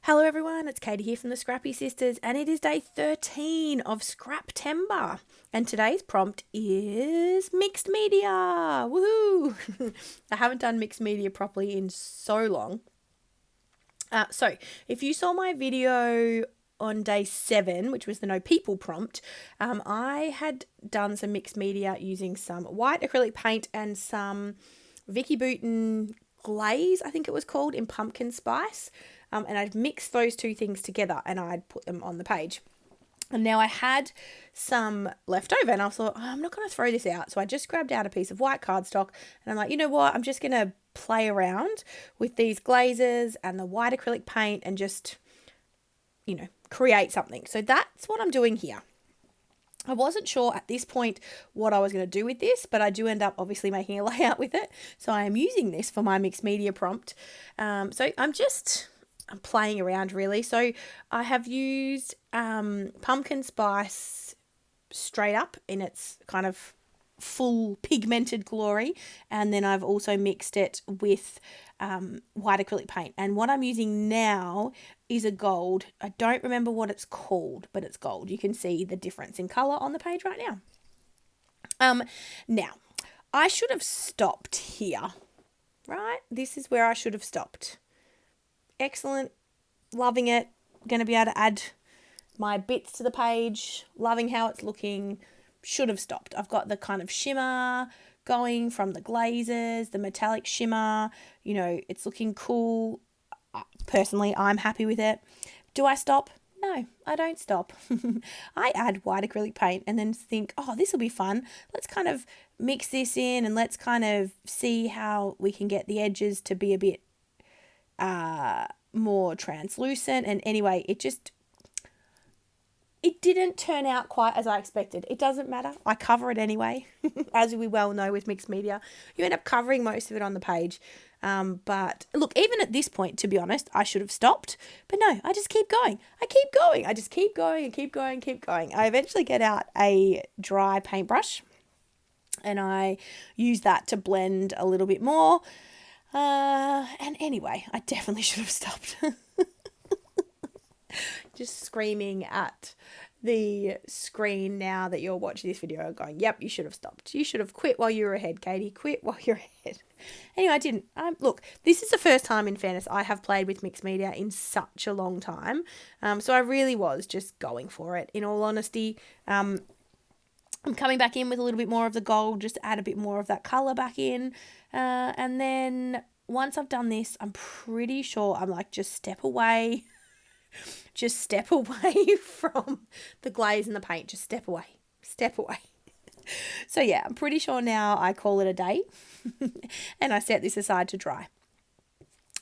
Hello everyone, it's Katie here from the Scrappy Sisters, and it is day 13 of Scraptember. And today's prompt is mixed media. Woohoo! I haven't done mixed media properly in so long. So if you saw my video on day 7, which was the no people prompt, I had done some mixed media using some white acrylic paint and some Vicky Bouton glaze, I think it was called, in pumpkin spice. And I'd mixed those two things together and I'd put them on the page. And now I had some left over and I thought, I'm not going to throw this out. So I just grabbed out a piece of white cardstock and I'm like, you know what? I'm just going to play around with these glazes and the white acrylic paint and just, create something. So that's what I'm doing here. I wasn't sure at this point what I was going to do with this, but I do end up obviously making a layout with it. So I am using this for my mixed media prompt. So I'm playing around really. So I have used pumpkin spice straight up in its kind of full pigmented glory, and then I've also mixed it with white acrylic paint, and what I'm using now is a gold. I don't remember what it's called, but it's gold. You can see the difference in color on the page right now. Now I should have stopped here, right? This is where I should have stopped. Excellent, loving it. Going to be able to add my bits to the page, loving how it's looking. Should have stopped. I've got the kind of shimmer going from the glazes, the metallic shimmer, it's looking cool. Personally, I'm happy with it. Do I stop? No, I don't stop. I add white acrylic paint and then think, this will be fun. Let's kind of mix this in and let's kind of see how we can get the edges to be a bit more translucent. And anyway, it didn't turn out quite as I expected. It doesn't matter. I cover it anyway. As we well know with mixed media, you end up covering most of it on the page. But look, even at this point, to be honest, I should have stopped. But no, I just keep going. I keep going. I just keep going and keep going and keep going. I eventually get out a dry paintbrush and I use that to blend a little bit more. And anyway, I definitely should have stopped. Just screaming at the screen now that you're watching this video going, yep, you should have stopped. You should have quit while you were ahead, Katie. Quit while you're ahead. Anyway, I didn't. Look, this is the first time, in fairness, I have played with mixed media in such a long time. So I really was just going for it. In all honesty, I'm coming back in with a little bit more of the gold, just to add a bit more of that colour back in. And then once I've done this, I'm pretty sure I'm like, just step away. Just step away from the glaze and the paint. Just step away. Step away. So yeah, I'm pretty sure now I call it a day and I set this aside to dry.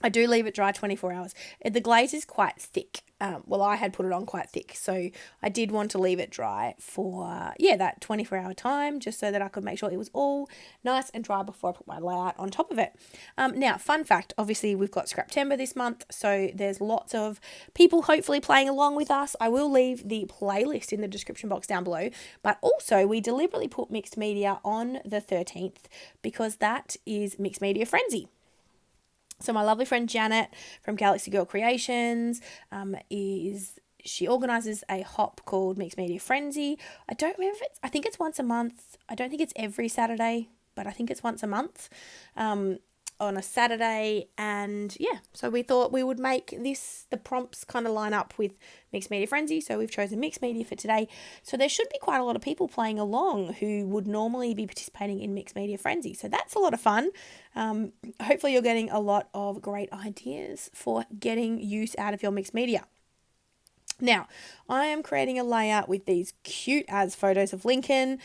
I do leave it dry 24 hours. The glaze is quite thick. I had put it on quite thick. So I did want to leave it dry for, that 24-hour time, just so that I could make sure it was all nice and dry before I put my layout on top of it. Now, fun fact, obviously we've got Scraptember this month, so there's lots of people hopefully playing along with us. I will leave the playlist in the description box down below, but also we deliberately put mixed media on the 13th because that is Mixed Media Frenzy. So my lovely friend Janet from Galaxy Girl Creations she organises a hop called Mixed Media Frenzy. I don't remember I think it's once a month. I don't think it's every Saturday, but I think it's once a month on a Saturday. And so we thought we would make the prompts kind of line up with Mixed Media Frenzy. So we've chosen mixed media for today. So there should be quite a lot of people playing along who would normally be participating in Mixed Media Frenzy. So that's a lot of fun. Hopefully you're getting a lot of great ideas for getting use out of your mixed media. Now, I am creating a layout with these cute as photos of Lincoln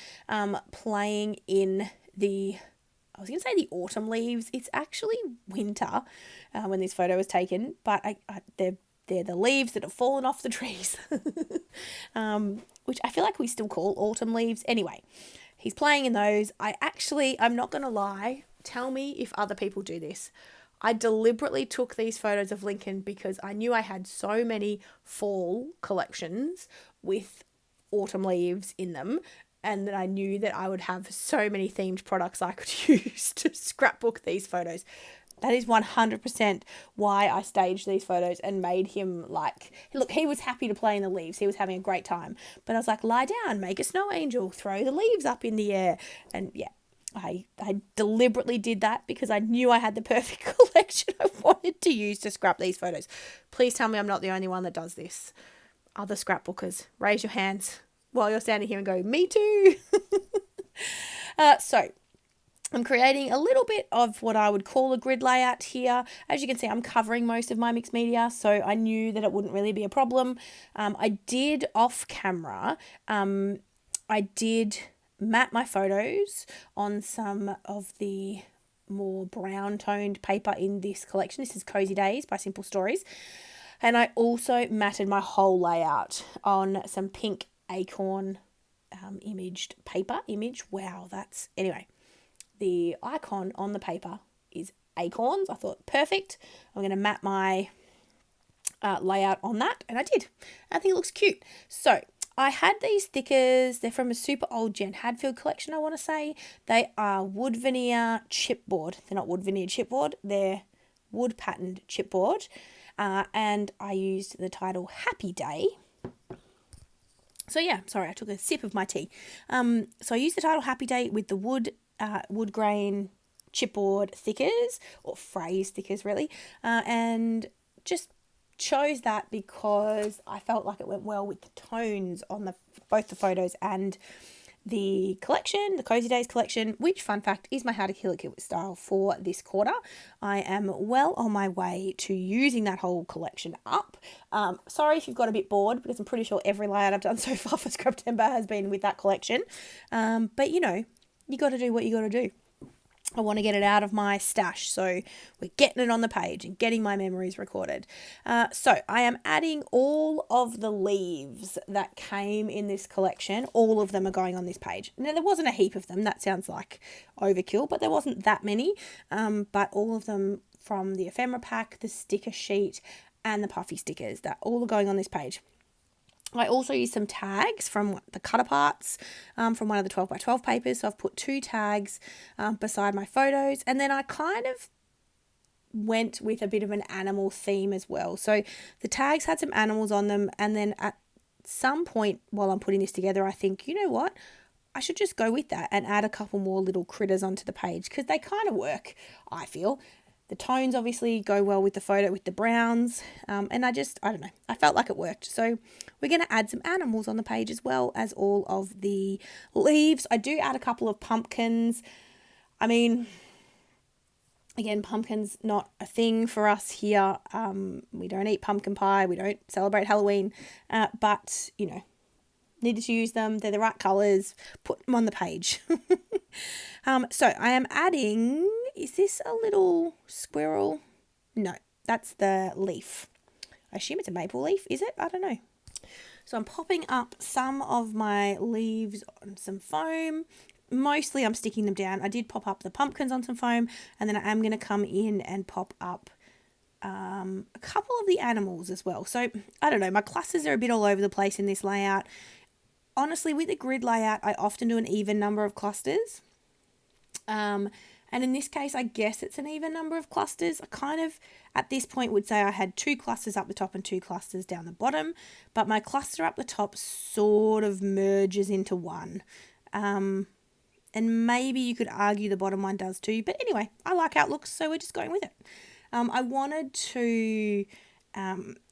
playing in the autumn leaves. It's actually winter when this photo was taken, but they're the leaves that have fallen off the trees, which I feel like we still call autumn leaves. Anyway, he's playing in those. I'm not going to lie. Tell me if other people do this. I deliberately took these photos of Lincoln because I knew I had so many fall collections with autumn leaves in them, and that I knew that I would have so many themed products I could use to scrapbook these photos. That is 100% why I staged these photos and made him like, look, he was happy to play in the leaves. He was having a great time. But I was like, lie down, make a snow angel, throw the leaves up in the air. And yeah, I deliberately did that because I knew I had the perfect collection I wanted to use to scrap these photos. Please tell me I'm not the only one that does this. Other scrapbookers, raise your hands while you're standing here and go, me too. So I'm creating a little bit of what I would call a grid layout here. As you can see, I'm covering most of my mixed media, so I knew that it wouldn't really be a problem. I did off camera, I did map my photos on some of the more brown toned paper in this collection. This is Cozy Days by Simple Stories. And I also matted my whole layout on some pink acorn imaged paper. Wow, that's... Anyway, the icon on the paper is acorns. I thought, perfect. I'm going to map my layout on that. And I did. I think it looks cute. So I had these stickers. They're from a super old Jen Hadfield collection, I want to say. They are wood veneer chipboard. They're not wood veneer chipboard. They're wood patterned chipboard. And I used the title Happy Day. So yeah, sorry, I took a sip of my tea. So I used the title Happy Day with the wood grain chipboard thickers, or phrase thickers really, and just chose that because I felt like it went well with the tones on both the photos and the collection, the Cozy Days collection, which, fun fact, is my How to Kill It Cute style for this quarter. I am well on my way to using that whole collection up. Sorry if you've got a bit bored, because I'm pretty sure every layout I've done so far for Scraptember has been with that collection. But you know, you got to do what you got to do. I want to get it out of my stash, so we're getting it on the page and getting my memories recorded. So I am adding all of the leaves that came in this collection. All of them are going on this page. Now, there wasn't a heap of them. That sounds like overkill, but there wasn't that many. But all of them from the ephemera pack, the sticker sheet, and the puffy stickers, that all are going on this page. I also used some tags from the cut aparts from one of the 12 by 12 papers. So I've put 2 tags beside my photos, and then I kind of went with a bit of an animal theme as well. So the tags had some animals on them, and then at some point while I'm putting this together, I think, you know what? I should just go with that and add a couple more little critters onto the page, because they kind of work, I feel. The tones obviously go well with the photo, with the browns, and I don't know, I felt like it worked. So we're going to add some animals on the page as well as all of the leaves. I do add a couple of pumpkins. I mean, again, pumpkins not a thing for us here. We don't eat pumpkin pie. We don't celebrate Halloween, but, you know, needed to use them. They're the right colours. Put them on the page. So I am adding, is this a little squirrel? No, that's the leaf. I assume it's a maple leaf, is it? I don't know. So I'm popping up some of my leaves on some foam. Mostly I'm sticking them down. I did pop up the pumpkins on some foam, and then I am going to come in and pop up a couple of the animals as well. So I don't know, my clusters are a bit all over the place in this layout. Honestly, with the grid layout, I often do an even number of clusters. And in this case, I guess it's an even number of clusters. I kind of, at this point, would say I had 2 clusters up the top and 2 clusters down the bottom. But my cluster up the top sort of merges into one. And maybe you could argue the bottom one does too. But anyway, I like how it looks, so we're just going with it. I wanted to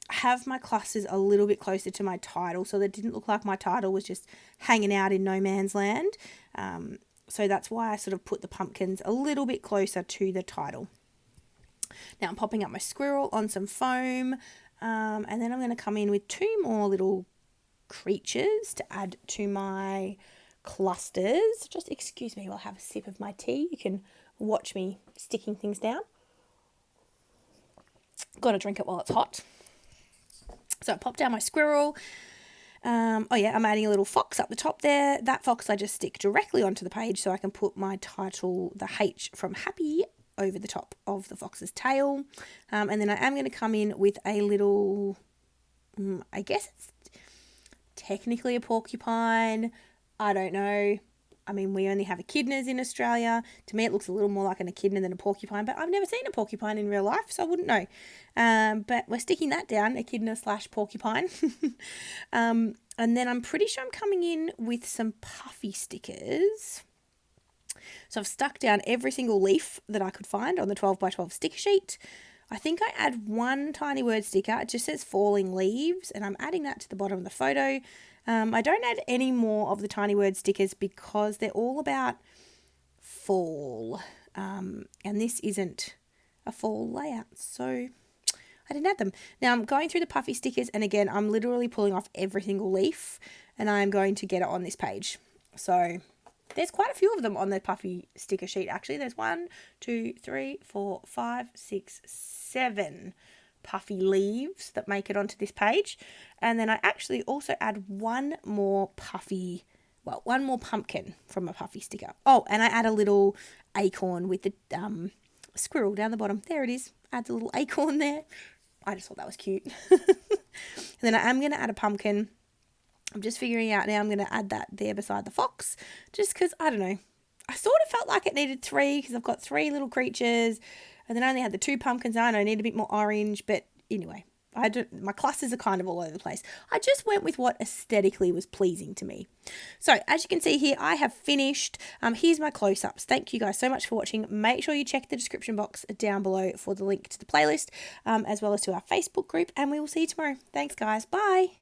have my clusters a little bit closer to my title, so that it didn't look like my title was just hanging out in no man's land. So that's why I sort of put the pumpkins a little bit closer to the title. Now I'm popping up my squirrel on some foam, and then I'm going to come in with 2 more little creatures to add to my clusters. Just excuse me while I have a sip of my tea. You can watch me sticking things down. Got to drink it while it's hot. So I pop down my squirrel. I'm adding a little fox up the top there. That fox I just stick directly onto the page so I can put my title, the H from happy, over the top of the fox's tail. And then I am going to come in with a little, I guess it's technically a porcupine. I don't know. I mean, we only have echidnas in Australia. To me, it looks a little more like an echidna than a porcupine, but I've never seen a porcupine in real life, so I wouldn't know. But we're sticking that down, echidna/porcupine. And then I'm pretty sure I'm coming in with some puffy stickers. So I've stuck down every single leaf that I could find on the 12 by 12 sticker sheet. I think I add one tiny word sticker. It just says falling leaves, and I'm adding that to the bottom of the photo. I don't add any more of the tiny word stickers because they're all about fall. And this isn't a fall layout, so I didn't add them. Now I'm going through the puffy stickers, and again, I'm literally pulling off every single leaf, and I'm going to get it on this page. So there's quite a few of them on the puffy sticker sheet, actually. There's 1, 2, 3, 4, 5, 6, 7 puffy leaves that make it onto this page. And then I actually also add one more pumpkin from a puffy sticker. Oh, and I add a little acorn with the squirrel down the bottom. There it is. Adds a little acorn there. I just thought that was cute. And then I am going to add a pumpkin. I'm just figuring out now I'm going to add that there beside the fox, just because, I don't know, I sort of felt like it needed 3 because I've got 3 little creatures, and then I only had the 2 pumpkins. I know I need a bit more orange, but anyway, my clusters are kind of all over the place. I just went with what aesthetically was pleasing to me. So as you can see here, I have finished. Here's my close-ups. Thank you guys so much for watching. Make sure you check the description box down below for the link to the playlist, as well as to our Facebook group, and we will see you tomorrow. Thanks guys. Bye.